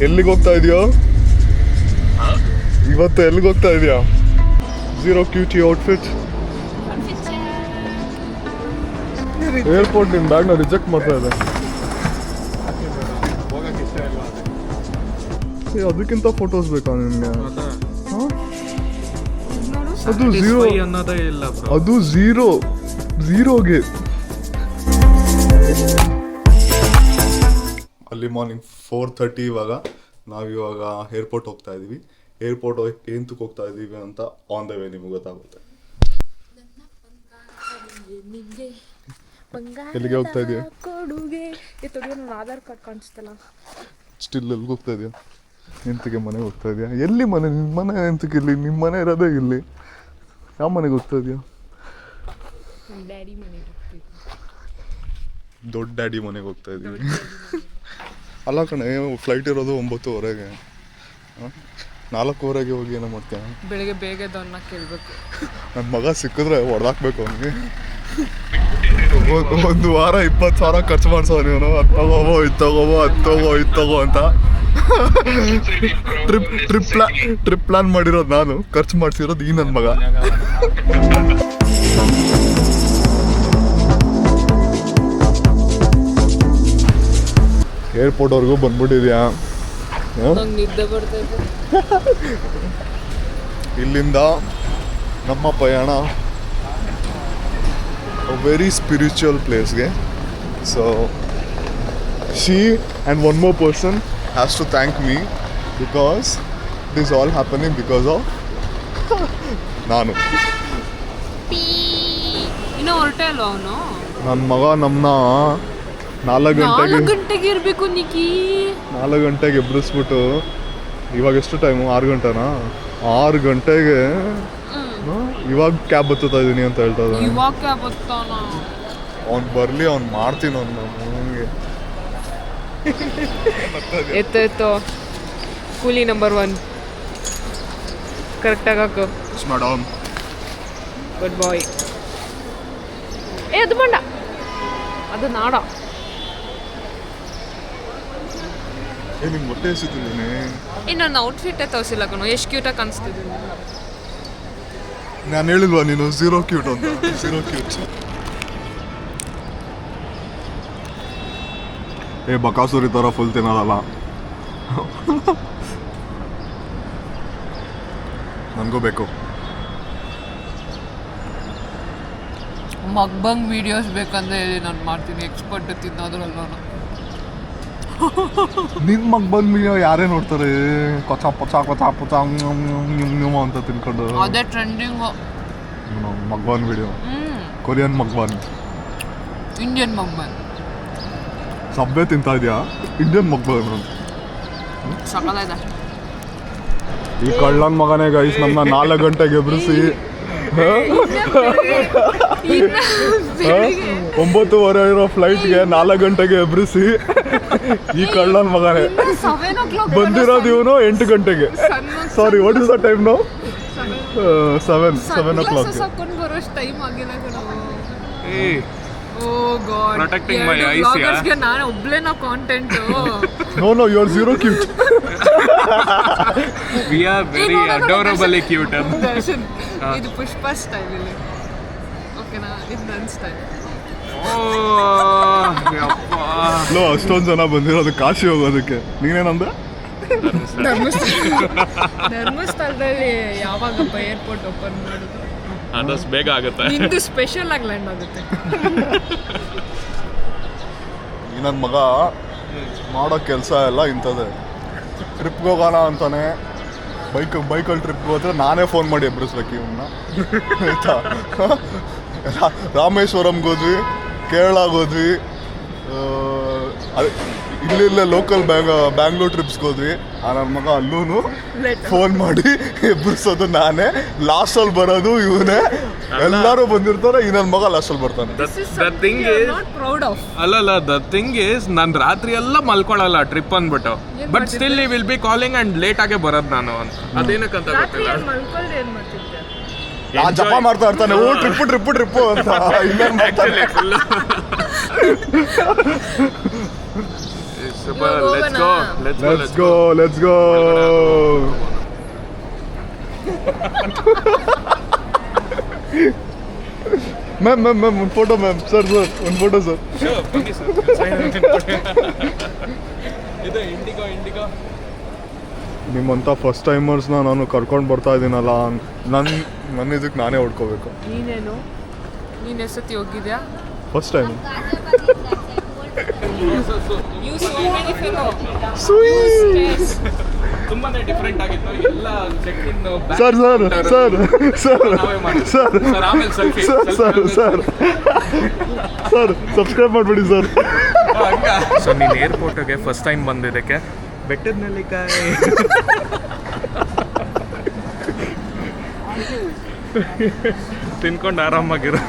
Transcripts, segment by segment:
ಎಲ್ಲಿಗೆ ಹೋಗ್ತಾ ಇದೆಯೋ ಇವತ್ತು? ಎಲ್ಲಿಗೆ ಹೋಗ್ತಾ ಇದೆಯಾ? Zero cutie outfit. ಏರ್ಪೋರ್ಟ್ ನಿನ್ನ ಬ್ಯಾಗ್ನ ರಿಜೆಕ್ಟ್ ಮಾಡ್ತಾ ಇದೆ. ಅದಕ್ಕಿಂತ ಫೋಟೋಸ್ ಬೇಕಾ ನಿಮಗೆ? ಅದು ಝೀರೋ ಅನ್ನೋದೇ ಇಲ್ಲ, ಅದು ಝೀರೋಗೆ. ಅಲ್ಲಿ ಮಾರ್ನಿಂಗ್ 4:30. ನಾವಿವಾಗ ಏರ್ಪೋರ್ಟ್ ಹೋಗ್ತಾ ಇದೀವಿ. ಏರ್ಪೋರ್ಟ್ ಎಂತಕ್ಕೆ ಹೋಗ್ತಾ ಇದೀವಿ ಅಂತ ಆನ್ ದ ವೇ ನಿಮ್ಗೆ ಗೊತ್ತಾಗುತ್ತೆ. ಎಲ್ಲಿಗೆ ಹೋಗ್ತಾ ಇದೀಯ? ಆಧಾರ್ ಕಾರ್ಡ್ ಕಾಣಿಸ್ತಲ್ಲ. ಸ್ಟಿಲ್ ಎಲ್ಲಿಗೆ ಹೋಗ್ತಾ ಇದೆಯಾ? ಎಂತಕ್ಕೆ ಮನೆಗೆ ಹೋಗ್ತಾ ಇದೆಯಾ? ಎಲ್ಲಿ ಮನೆ? ನಿಮ್ಮ ಮನೆ ಎಂತಕ್ಕೆ ಇಲ್ಲಿ? ನಿಮ್ಮ ಮನೆ ಇರೋದೇ ಇಲ್ಲಿ. ಯಾವ ಮನೆಗೆ ಹೋಗ್ತಾ ಇದೆಯಾ? ದೊಡ್ಡ ಡ್ಯಾಡಿ ಮನೆಗೆ ಹೋಗ್ತಾ ಇದೀವಿ. ಅಲ್ಲ ಕಣೆ, ಫ್ಲೈಟ್ ಇರೋದು 9:30. 4:00 ಹೋಗಿ ಏನೋ ಮಾಡ್ತೀಯ? ಬೆಳಿಗ್ಗೆ ಬೇಗ ಎದ್ದವನ್ನ ಕೇಳಬೇಕು. ನನ್ನ ಮಗ ಸಿಕ್ಕಿದ್ರೆ ಹೊಡೆದಾಕ್ಬೇಕು ಅವನಿಗೆ. ಒಂದು ವಾರ 20,000 ಖರ್ಚು ಮಾಡ್ಸೋ ನೀನು. ಅದು ತಗೋಬೋ, ಇದು ತಗೋಬೋ, ಅದು ತಗೋ ಅಂತ. ಟ್ರಿಪ್ ಪ್ಲಾನ್ ಮಾಡಿರೋದು ನಾನು, ಖರ್ಚು ಮಾಡ್ಸಿರೋದು ಈ ನನ್ನ ಮಗ. ಏರ್ಪೋರ್ಟ್ವರೆಗೂ ಬಂದ್ಬಿಟ್ಟಿದ್ಯಾ? ಇಲ್ಲಿಂದ ನಮ್ಮ ಪಯಣ ವೆರಿ ಸ್ಪಿರಿಚುವಲ್ ಪ್ಲೇಸ್ಗೆ. So she and one more person has to thank me because this all happening because of ನಾನು. ನನ್ನ ಮಗ ನಮ್ಮನ್ನ 4 ಗಂಟೆಗೆ ಇರಬೇಕು. 4 ಗಂಟೆಗೆ ಎಬ್ಬಿಸ್ಬಿಟ್ಟು, ಇವಾಗ ಎಷ್ಟು ಟೈಮು? 6 ಗಂಟೆನಾ? 6 ಗಂಟೆಗೆ ಇವಾಗ ಕ್ಯಾಬ್ ಬತ್ತುತ್ತಾ ಇದೀನಿ ಅಂತ ಹೇಳ್ತಾ ಇದ್ದಾನೆ. ಅವ್ನು ಬರಲಿ, ಅವ್ನು ಮಾಡ್ತೀನಿ ಅವ್ನು. ಎತ್ತು ಕೂಲಿ ನಂಬರ್ 1 ಕರೆಕ್ಟಾಗಿ ಹಾಕು. ಮೇಡಮ್, ಗುಡ್ ಬಾಯ್. ಅದು ಬಂಡ, ಅದು ನಾಡ. ನಿಮ್ಗೆ ಹೊಟ್ಟೆ ಹಸಿತಿದ್ದೀನಿ. ಇನ್ನೊಂದು ಔಟ್ಫಿಟ್ಟೇ ತೋರಿಸಿಲ್ಲ ಕಣೋ, ಎಷ್ಟು ಕ್ಯೂಟಾಗಿ ಕಾಣಿಸ್ತಿದ್ದೀನಿ. ನಾನು ಹೇಳಿಲ್ವಾ ನೀನು ಝೀರೋ ಕ್ಯೂಟ್ ಅಂತ? Zero cute. ಬಕಾಸುರಿ ಥರ ಫುಲ್ ತಿನ್ನೋದಲ್ಲ. ನನಗೂ ಬೇಕು. ಮಕ್ಬಂಗ್ ವಿಡಿಯೋಸ್ ಬೇಕಂದ್ರೆ ಹೇಳಿ, ನಾನು ಮಾಡ್ತೀನಿ. ಎಕ್ಸ್ಪರ್ಟ್ ತಿನ್ನೋದ್ರಲ್ಲ. ನಿನ್ನ ಮಕ್ಬಂಗ್ ವಿಡಿಯೋ ಯಾರೇ ನೋಡ್ತಾರೆ? ಕೊಚ ಪೊಚ ಅಂತ ತಿನ್ಕೊಂಡು. ಅದೇ trending mukbang video. Korean mukbang, Indian mukbang. ಸಬ್ಬೆ ತಿಂತಾ ಇದೆಯಾ? ಇಂಡಿಯನ್ ಮಕ್ಬಾನ್ ಸಕಲಾಗಿದೆ. ಈ ಕಳ್ಳನ್ ಮಗನೇ ಗೈಸ್ ನಮ್ಮನ್ನ 4 ಗಂಟೆಗೆ ಎಬ್ರಿಸಿ 9:30 ಇರೋ ಫ್ಲೈಟ್ಗೆ 4 ಗಂಟೆಗೆ ಎಬ್ರಿಸಿ ಈ ಕಳ್ಳನ್ ಮಗನೇ ಬಂದಿರೋದು. ಇವನು 8 ಗಂಟೆಗೆ. Sorry, what is the time now? 7 o'clock. Protecting my eyes, yeah. ನಾನು ಒಬ್ಲೇನೋ content. No, you are zero cute. We are very adorably cute. Darshan, ಇದು ಪುಷ್ಪ ಸ್ಟೈಲ್ ಇಲ್ಲಿ. ಓಕೆನಾ? ಇದು ನನ್ನ ಸ್ಟೈಲ್. ಲೋ, ಅಷ್ಟೊಂದು ಜನ ಬಂದಿರೋದು ಕಾಶಿ ಹೋಗೋದಕ್ಕೆ. ನೀನೇನಂದೆ? ಧರ್ಮಸ್ಥಳದಲ್ಲಿ ಯಾವಾಗಪ್ಪ ಏರ್ಪೋರ್ಟ್ ಓಪನ್ ಮಾಡೋದು? ಅದಷ್ಟು ಬೇಗ ಆಗುತ್ತೆ. ನಿಂದು ಸ್ಪೆಷಲ್ ಆಗಿ ಲ್ಯಾಂಡ್ ಆಗುತ್ತೆ. ಈ ನನ್ನ ಮಗ ಮಾಡೋ ಕೆಲಸ ಎಲ್ಲ ಇಂಥದ್ದೇ. ಟ್ರಿಪ್ಗೆ ಹೋಗೋಣ ಅಂತಾನೆ ಬೈಕಲ್ಲಿ ಟ್ರಿಪ್ಗೆ ಹೋದ್ರೆ ನಾನೇ ಫೋನ್ ಮಾಡಿ ಎಬ್ಬರಿಸ್ಬೇಕು ಇವನ್ನ. ಆಯ್ತಾ? ರಾಮೇಶ್ವರಂಗೆ ಹೋದ್ವಿ, ಕೇರಳಗೆ ಹೋದ್ವಿ, ಇಲ್ಲೇ ಲೋಕಲ್ ಬ್ಯಾಂಗ್ಳೂರ್ ಟ್ರಿಪ್ಸ್ಗೆ ಹೋದ್ವಿ. ನನ್ನ ಮಗ ಅಲ್ಲೂ ಫೋನ್ ಮಾಡಿ ಎಬ್ಬರಿಸೋದು ನಾನೇ, ಲಾಸ್ಟಲ್ಲಿ ಬರೋದು ಇವನೇ. ಎಲ್ಲರೂ ಬಂದಿರ್ತಾರೆ, ಈ ನನ್ನ ಮಗ ಲಾಸ್ಟಲ್ಲಿ ಬರ್ತಾನೆ. ಅಲ್ಲಲ್ಲ, ದ ಥಿಂಗ್ ಈಸ್ ನಾನು ರಾತ್ರಿ ಎಲ್ಲ ಮಲ್ಕೊಳ್ಳಲ್ಲ ಟ್ರಿಪ್ ಅಂದ್ಬಿಟ್ಟು, ಬಟ್ ಸ್ಟಿಲ್ ಈ will be calling and late ಆಗೇ ಬರೋದು ನಾನು ಅಂತ. ಅದೇನಕ್ಕಂತ ಗೊತ್ತಿಲ್ಲ. ಜಪ ಮಾಡ್ತಾ ಇರ್ತಾನೆ, ಓ ಟ್ರಿಪ್ಪು ಅಂತ. Super, let's go. Let's go, let's go. Ma'am ma'am ma'am ಒಂದು ಫೋಟೋ ಮ್ಯಾಮ್ ಸರ್ ಒಂದು ಫೋಟೋ ಸರ್. Sure, ಬನ್ನಿ sir. ಇದು ಇಂಡಿಗೋ. ನಿಮ್ಮಂಥ ಫಸ್ಟ್ ಟೈಮರ್ಸ್ನ ನಾನು ಕರ್ಕೊಂಡು ಬರ್ತಾ ಇದ್ದೀನಲ್ಲ, ನನ್ನ ಇದಕ್ಕೆ ನಾನೇ ಹೊಡ್ಕೋಬೇಕು. ನೀನು ಎಷ್ಟೊತ್ತಿ ಹೋಗಿದ್ಯಾ? First time. You so many fellow. ತುಂಬಾನೇ ಡಿಫ್ರೆಂಟ್ ಆಗಿತ್ತು ಎಲ್ಲ ಚೆಕ್ ಇನ್ ಸರ್ ಆಮೇಲೆ ಸೆಲ್ಫಿ ಸರ್ ಸಬ್ಸ್ಕ್ರೈಬ್ ಮಾಡಿಬಿಡಿ ಸರ್. ಸೊ ನೀನು ಏರ್ಪೋರ್ಟ್ಗೆ ಫಸ್ಟ್ ಟೈಮ್ ಬಂದಿದ್ದಕ್ಕೆ ಬೆಟ್ಟದ ನೆಲ್ಲಿಕಾಯಿ ತಿನ್ಕೊಂಡು ಆರಾಮಾಗಿರೋ.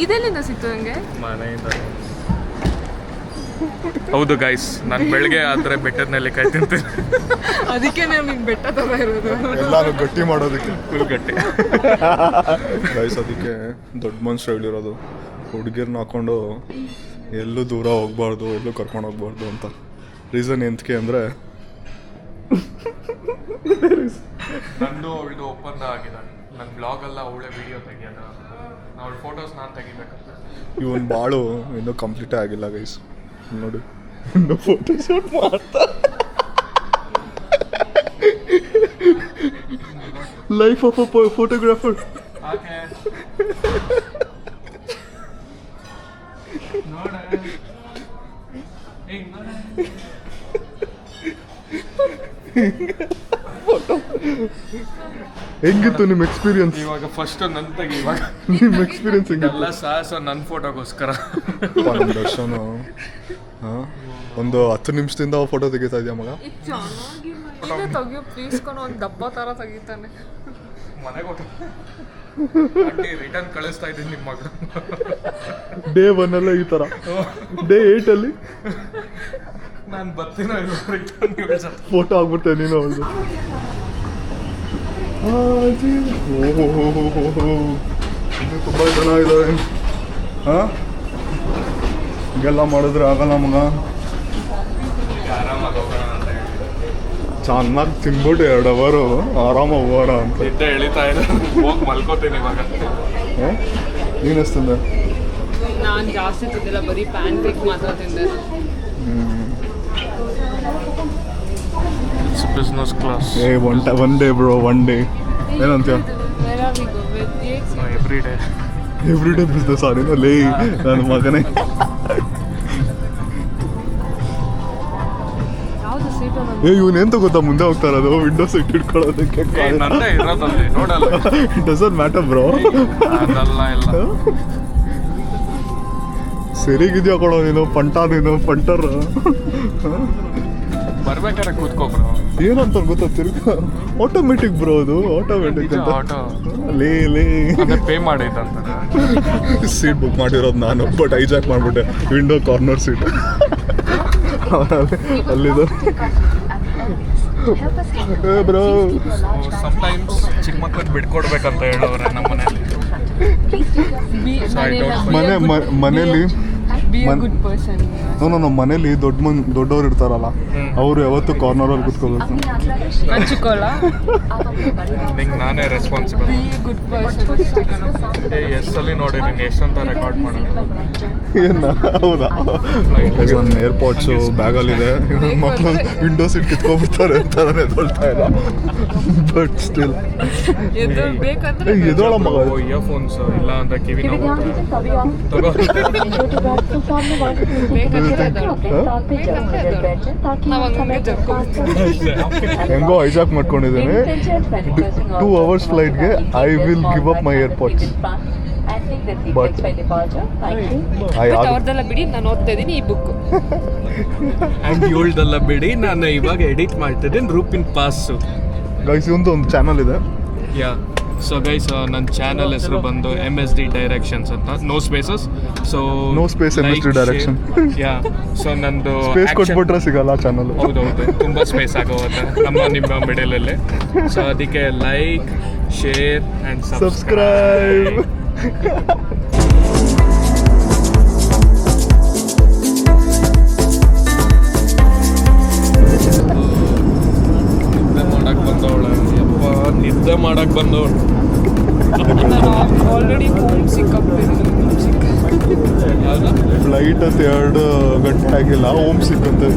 ಇದೆಲ್ಲಿಂದ ಸಿಕ್ತು ನನಗೆ? ಮನೆಯಿಂದ. ಹೌದು ಗೈಸ್, ನಾನು ಬೆಳಗ್ಗೆ ಆದರೆ ಬೆಟ್ಟದ ನೆಲ್ಲಿಕಾಯಿ ತಿಂತೀನಿ. ಅದಕ್ಕೆ ನಮಗೆ ಬೆಟ್ಟ ಥರ ಇರೋದು. ಎಲ್ಲಾನು ಗಟ್ಟಿ ಮಾಡೋದಕ್ಕೆ ಫುಲ್ ಗಟ್ಟಿ. ಗೈಸ್ ಅದಕ್ಕೆ ದೊಡ್ಡ ಮನುಷ್ಯರು ಹೇಳಿರೋದು, ಹುಡುಗಿರ್ನ ಹಾಕೊಂಡು ಎಲ್ಲೂ ದೂರ ಹೋಗ್ಬಾರ್ದು, ಎಲ್ಲೂ ಕರ್ಕೊಂಡು ಹೋಗ್ಬಾರ್ದು ಅಂತ. ರೀಸನ್ ಎಂತಕ್ಕೆ ಅಂದರೆ ನಂದು ಅವಳದು ಒಪ್ಪಂದ ಆಗಿದೆ. ನನ್ನ ಬ್ಲಾಗಲ್ಲ ಅವಳೆ ವಿಡಿಯೋ ತೆಗಿಯೋದು, ಅವಳ ಫೋಟೋಸ್ ನಾನು ತೆಗಿಬೇಕಂತ. ಇವನ್ ಬಾಳು ಇನ್ನೂ ಕಂಪ್ಲೀಟೇ ಆಗಿಲ್ಲ ಗೈಸ್. ನೋಡಿ ಇನ್ನೂ ಫೋಟೋ ಶೂಟ್ ಮಾಡ್ತಾ ಲೈಫ್ ಆಫ್ ಅ ಫೋಟೋಗ್ರಾಫರ್. ಹೆಂಗಿತ್ತು ನಿಮ್ಮ ಎಕ್ಸ್ಪೀರಿಯನ್ಸ್? ಇವಾಗ ಫಸ್ಟ್ ನನ್ನ ತೆಗಿ. ಇವಾಗ ನಿಮ್ಮ ಎಕ್ಸ್ಪೀರಿಯನ್ಸ್ ಹೆಂಗಿತ್ತು? ಎಲ್ಲ ಸಾಹಸ ನನ್ನ ಫೋಟೋಗೋಸ್ಕರ. ನಮ್ಮ ದರ್ಶನ ಒಂದು 10 ನಿಮಿಷದಿಂದ ಫೋಟೋ ತೆಗಿತಾ ಇದೆಯಾ ಮಗ? ಚೆನ್ನಾಗಿ ತೆಗಿಯೋ ಪ್ಲೀಸ್ ಕೊನೋ, ಒಂದು ಡಬ್ಬ ಥರ ತೆಗಿತಾನೆ. ಮನೆಗೆ ರಿಟರ್ನ್ ಕಳಿಸ್ತಾ ಇದ್ದೀನಿ ನಿಮ್ಮ ಮಗಳು. ಡೇ 1 ಅಲ್ಲ ಈ ಥರ, ಡೇ 8 ಅಲ್ಲಿ ನಾನು ಬರ್ತೀನೋ ಇಲ್ಲ ರಿಟರ್ನ್ ಫೋಟೋ ಆಗ್ಬಿಡ್ತೇನೆ ನೀನು ಅವ್ರದ್ದು. ಇನ್ನೂ ತುಂಬ ಜನ ಇದ್ದಾರೆ. ಹಾಂ ಹಿಂಗೆಲ್ಲ ಮಾಡಿದ್ರೆ ಆಗಲ್ಲ ಮಗ. ಚೆನ್ನಾಗಿ ತಿನ್ಬಿಟ್ಟು 2 ಅವರು ಆರಾಮಾಗಿ ಹೋಗೋಣ ಅಂತ ನಿದ್ದೆ ಎಳಿತಾ ಇದೆ. ಹೋಗಿ ಮಲ್ಕೋತೀನಿ ಇವಾಗ. ನೀನೆಸ್ತಿಂದೆ? ನಾನು ಜಾಸ್ತಿ ತಿಂದಿಲ್ಲ, ಬರೀ ಪ್ಯಾನ್ ಕೇಕ್ ಮಾತ್ರ ತಿಂದೆ. Business class. One day bro, one day ಏನಂತೀಯ? ಎವ್ರಿ ಡೇ ಬಿಸ್ನೆಸ್ ಆಡಿನಲ್ಲಿ ನನ್ನ ಮಗನೇ. ಇವನೆಂತ ಗೊತ್ತಾ, ಮುಂದೆ ಹೋಗ್ತಾ ಇರೋದು ವಿಂಡೋ ಸೀಟ್ ಇಟ್ಕೊಳ್ಳೋದಕ್ಕೆ. ನೋಡಲ್ಲ, ಡಸಂಟ್ ಮ್ಯಾಟರ್ ಬ್ರೋ. ಸರಿಗಿದ್ಯಾ ಕೊಡೋ ನೀನು, ಪಂಟರ್ ಬರ್ಬೇಕಾರೆ ಕೂತ್ಕೋ ಬ್ರೋ. ಏನಂತ ಗೊತ್ತಾ, ತಿರ್ಗ ಆಟೋಮೆಟಿಕ್ ಬ್ರೋ, ಅದು ಆಟೋಮೆಟಿಕ್ ಅಂತ. ಲೇ ಪೇ ಮಾಡಿದ್ದಂತ ಸೀಟ್ ಬುಕ್ ಮಾಡಿರೋದು ನಾನು, ಬಟ್ ಹೈಜಾಕ್ ಮಾಡಿಬಿಟ್ಟೆ ವಿಂಡೋ ಕಾರ್ನರ್ ಸೀಟ್. ಅಲ್ಲಿದೆ ಬ್ರೋ. ಸಮ್ಟೈಮ್ಸ್ ಚಿಕ್ಕ ಮಕ್ಕಳಿಗೆ ಬಿಟ್ಕೊಡ್ಬೇಕಂತ ಹೇಳೋರೆ ನಮ್ಮ ಮನೇಲಿ. ಗುಡ್ ಮನೇಲಿ ದೊಡ್ಡವ್ರು ಇರ್ತಾರಲ್ಲ, ಅವರು ಯಾವತ್ತು ಕಾರ್ನರಲ್ಲಿ ಕುತ್ಕೋಬೇಕು. ನಿಂಗೆ ನಾನೇ ರೆಸ್ಪಾನ್ಸಿಬಲ್. ಎಷ್ಟಲ್ಲಿ ನೋಡಿ ನೀನು ಎಷ್ಟಂತ ರೆಕಾರ್ಡ್ ಮಾಡೋದು. ಏನ ಹೌದಾ? ನನ್ನ ಏರ್ಪೋರ್ಟ್ಸು ಬ್ಯಾಗಲ್ಲಿದೆ, ಮಕ್ಕಳು ವಿಂಡೋ ಸೀಟ್ ಕಿತ್ಕೊಂಡ್ಬಿಡ್ತಾರೆ ಅಂತ ಎದೊಳ್ತಾ ಇಲ್ಲ. ಬಟ್ ಸ್ಟಿಲ್ ಎದೋಳ ಮಗ. ಇಯರ್ಫೋನ್ಸ್ ಇಲ್ಲ ಅಂತ ಕಿವಿ ನೋವು. ಹೆಂಗೋ ಹೈಜಾಕ್ ಮಾಡ್ಕೊಂಡಿದ್ದೇನೆ. 2 hours ಫ್ಲೈಟ್ಗೆ I will give up my airports. But ಅವ್ರದ್ದೆಲ್ಲ ಬಿಡಿ, ನಾನು ಓದ್ತಾ ಇದ್ದೀನಿ ಈ ಬುಕ್. ಇವಳ್ದೆಲ್ಲ ಬಿಡಿ, ನಾನು ಇವಾಗ ಎಡಿಟ್ ಮಾಡ್ತಿದ್ದೀನಿ ರೂಪಿನ್ ಪಾಸು. ಗೈಸ್ ಒಂದು ಚಾನಲ್ ಇದೆ. ಯಾ ಸೊ ಗೈಸ್, ನನ್ನ ಚಾನಲ್ ಹೆಸರು ಬಂದು MSD ಡೈರೆಕ್ಷನ್ಸ್ ಅಂತ, no spaces. So no space MSD direction. Yeah so ನಂದು ಸ್ಪೇಸ್ ಕೊಟ್ಬಿಟ್ರೆ ಸಿಗಲ್ಲ ಚಾನಲ್. ಹೌದೌದು, ತುಂಬ ಸ್ಪೇಸ್ ಆಗೋಗುತ್ತೆ ನಿಮ್ಮ ಮಿಡಲಲ್ಲಿ. ಸೊ ಅದಕ್ಕೆ ಲೈಕ್, ಶೇರ್ ಆ್ಯಂಡ್ ಸಬ್ಸ್ಕ್ರೈಬ್. ಬಂದು ಆಲ್ರೆಡಿ ಹೋಮ್ ಸಿಕ್ ಫ್ಲೈಟ್ ಅಂತ 2 ಗಂಟೆ ಆಗಿಲ್ಲ ಹೋಮ್ ಸಿಕ್ಕಂತೆ.